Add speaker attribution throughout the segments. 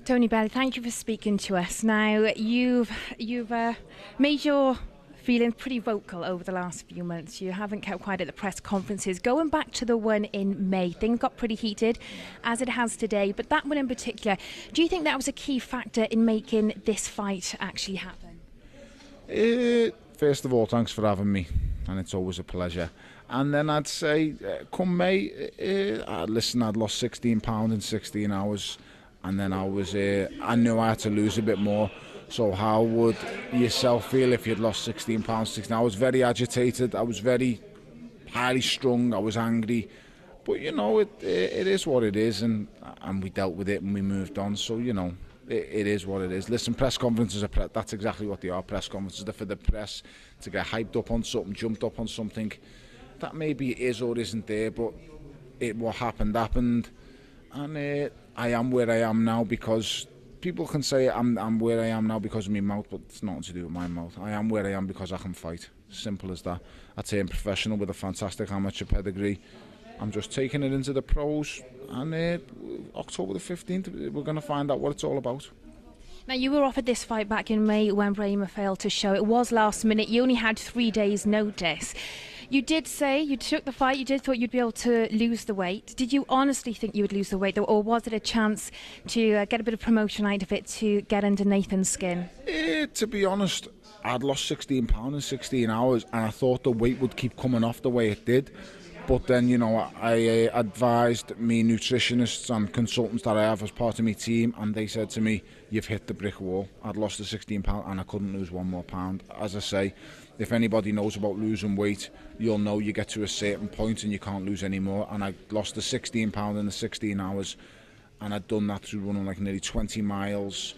Speaker 1: Tony Bellew, thank you for speaking to us. Now, you've made your feelings pretty vocal over the last few months. You haven't kept quiet at the press conferences. Going back to the one in May, things got pretty heated, as it has today. But that one in particular, do you think that was a key factor in making this fight actually happen?
Speaker 2: First of all, thanks for having me, and it's always a pleasure. And then I'd say, come May, listen, I'd lost 16 pounds in 16 hours. And then I knew I had to lose a bit more. So how would yourself feel if you'd lost 16 pounds, 16? I was very agitated. I was very highly strung. I was angry. But, you know, it is what it is. And we dealt with it and we moved on. So, you know, it is what it is. Listen, press conferences that's exactly what they are. Press conferences. They're for the press to get hyped up on something, jumped up on something that maybe is or isn't there. But what happened. And I am where I am now because people can say I'm where I am now because of my mouth, but it's nothing to do with my mouth. I am where I am because I can fight. Simple as that. I turned professional with a fantastic amateur pedigree. I'm just taking it into the pros, and October the 15th, we're going to find out what it's all about.
Speaker 1: Now, you were offered this fight back in May when Brahma failed to show. It was last minute. You only had 3 days' notice. You did say you took the fight. You did thought you'd be able to lose the weight. Did you honestly think you would lose the weight, though, or was it a chance to get a bit of promotion out of it to get under Nathan's skin?
Speaker 2: To be honest, I'd lost 16 pounds in 16 hours, and I thought the weight would keep coming off the way it did. But then, you know, I advised me nutritionists and consultants that I have as part of my team, and they said to me, you've hit the brick wall. I'd lost the 16 pounds and I couldn't lose one more pound. As I say, if anybody knows about losing weight, you'll know you get to a certain point and you can't lose any more. And I lost the 16 pounds in the 16 hours, and I'd done that through running like nearly 20 miles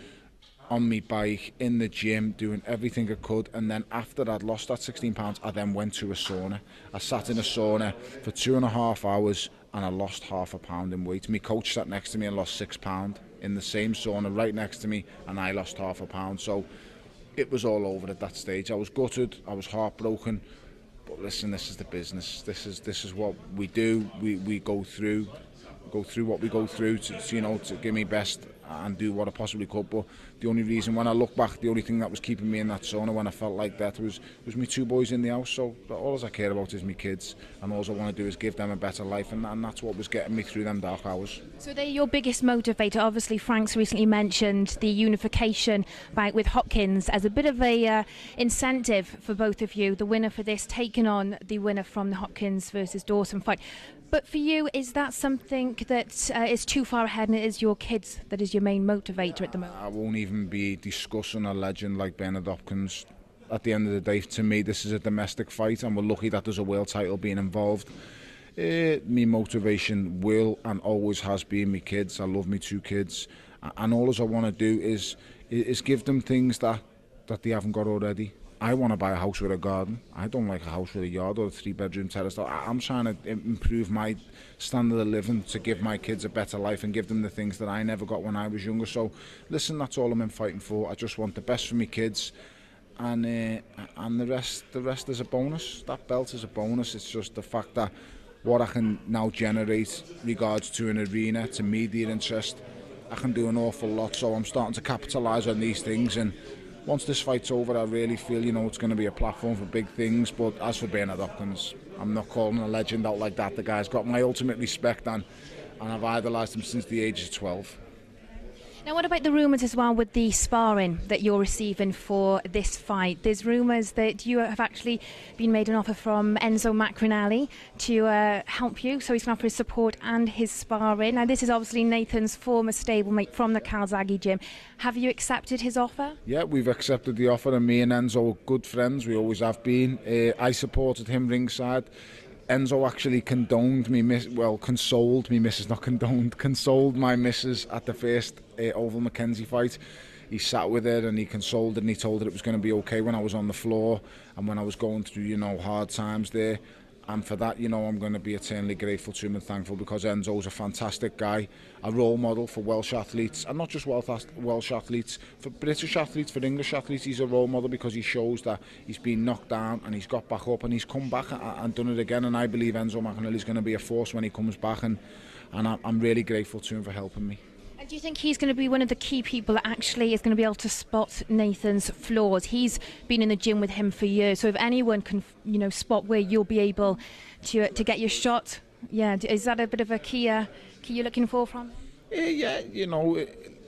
Speaker 2: on my bike, in the gym, doing everything I could. And then after I'd lost that 16 pounds, I then went to a sauna. I sat in a sauna for 2.5 hours and I lost half a pound in weight. My coach sat next to me and lost 6 pounds in the same sauna right next to me, and I lost half a pound. So it was all over at that stage. I was gutted, I was heartbroken. But listen, this is the business. This is what we do. We go through what we go through to give me best and do what I possibly could. But the only reason, when I look back, the only thing that was keeping me in that sauna when I felt like that was my 2 boys in the house. So all I care about is my kids, and all I want to do is give them a better life, and that's what was getting me through them dark hours.
Speaker 1: So they're your biggest motivator. Obviously, Frank's recently mentioned the unification bout with Hopkins as a bit of a incentive for both of you. The winner for this taking on the winner from the Hopkins versus Dawson fight. But for you, is that something that is too far ahead, and it is your kids that is your main motivator at the moment?
Speaker 2: I won't even be discussing a legend like Bernard Hopkins. At the end of the day, to me, this is a domestic fight, and we're lucky that there's a world title being involved. My motivation will and always has been my kids. I love my 2 kids, and all I want to do is give them things that they haven't got already. I want to buy a house with a garden. I don't like a house with a yard or a 3-bedroom terrace. I'm trying to improve my standard of living to give my kids a better life and give them the things that I never got when I was younger. So, listen, that's all I'm in fighting for. I just want the best for my kids, and the rest is a bonus. That belt is a bonus. It's just the fact that what I can now generate regards to an arena, to media interest, I can do an awful lot. So I'm starting to capitalise on these things, and once this fight's over, I really feel, it's going to be a platform for big things. But as for Bernard Hopkins, I'm not calling a legend out like that. The guy's got my ultimate respect, and I've idolised him since the age of 12.
Speaker 1: Now, what about the rumours as well with the sparring that you're receiving for this fight? There's rumours that you have actually been made an offer from Enzo Macrinelli to help you, so he's going to offer his support and his sparring. Now, this is obviously Nathan's former stablemate from the Calzaghe gym. Have you accepted his offer?
Speaker 2: Yeah, we've accepted the offer, and me and Enzo are good friends. We always have been. I supported him ringside. Enzo actually consoled my missus at the first Oval Mackenzie fight. He sat with her and he consoled her, and he told her it was going to be okay when I was on the floor and when I was going through, hard times there. And for that, I'm going to be eternally grateful to him and thankful, because Enzo's a fantastic guy, a role model for Welsh athletes, and not just Welsh athletes, for British athletes, for English athletes. He's a role model because he shows that he's been knocked down and he's got back up and he's come back and done it again. And I believe Enzo Macrinelli is going to be a force when he comes back, and I'm really grateful to him for helping me.
Speaker 1: And do you think he's going to be one of the key people that actually is going to be able to spot Nathan's flaws? He's been in the gym with him for years, so if anyone can, spot where you'll be able to get your shot, yeah, is that a bit of a key you're looking for from?
Speaker 2: Yeah,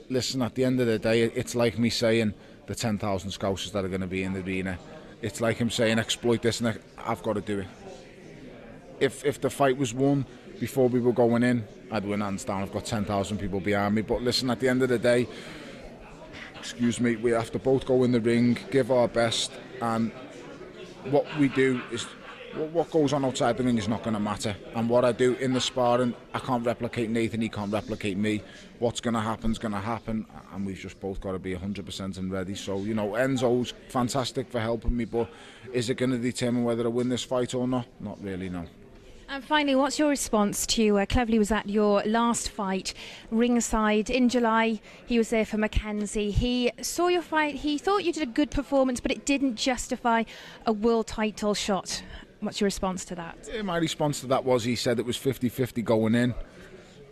Speaker 2: listen, at the end of the day, it's like me saying the 10,000 scousers that are going to be in the arena. It's like him saying exploit this, and I've got to do it. If the fight was won before we were going in, I'd win hands down. I've got 10,000 people behind me. But listen, at the end of the day, we have to both go in the ring, give our best, and what we do is what goes on outside the ring is not going to matter. And what I do in the sparring, I can't replicate Nathan, he can't replicate me. What's going to happen is going to happen, and we've just both got to be 100% and ready. So, Enzo's fantastic for helping me, but is it going to determine whether I win this fight or not? Not really, no.
Speaker 1: And finally, what's your response to Cleverly was at your last fight, ringside in July. He was there for Mackenzie. He saw your fight. He thought you did a good performance, but it didn't justify a world title shot. What's your response to that?
Speaker 2: My response to that was he said it was 50-50 going in,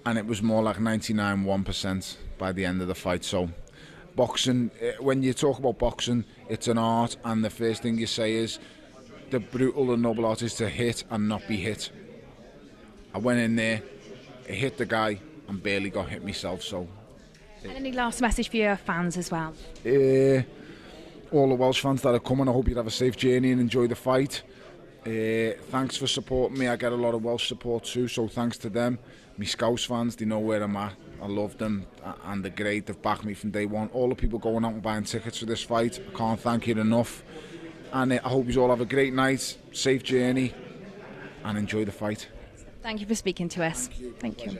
Speaker 2: and it was more like 99.1% by the end of the fight. So boxing, when you talk about boxing, it's an art, and the first thing you say is the brutal and noble art is to hit and not be hit. I went in there, I hit the guy, and barely got hit myself. So.
Speaker 1: And any last message for your fans as well?
Speaker 2: All the Welsh fans that are coming, I hope you have a safe journey and enjoy the fight. Thanks for supporting me. I get a lot of Welsh support too, so thanks to them. Me Scouse fans, they know where I'm at. I love them, and they're great. They've backed me from day one. All the people going out and buying tickets for this fight, I can't thank you enough. And I hope you all have a great night, safe journey, and enjoy the fight.
Speaker 1: Thank you for speaking to us.
Speaker 2: Thank you.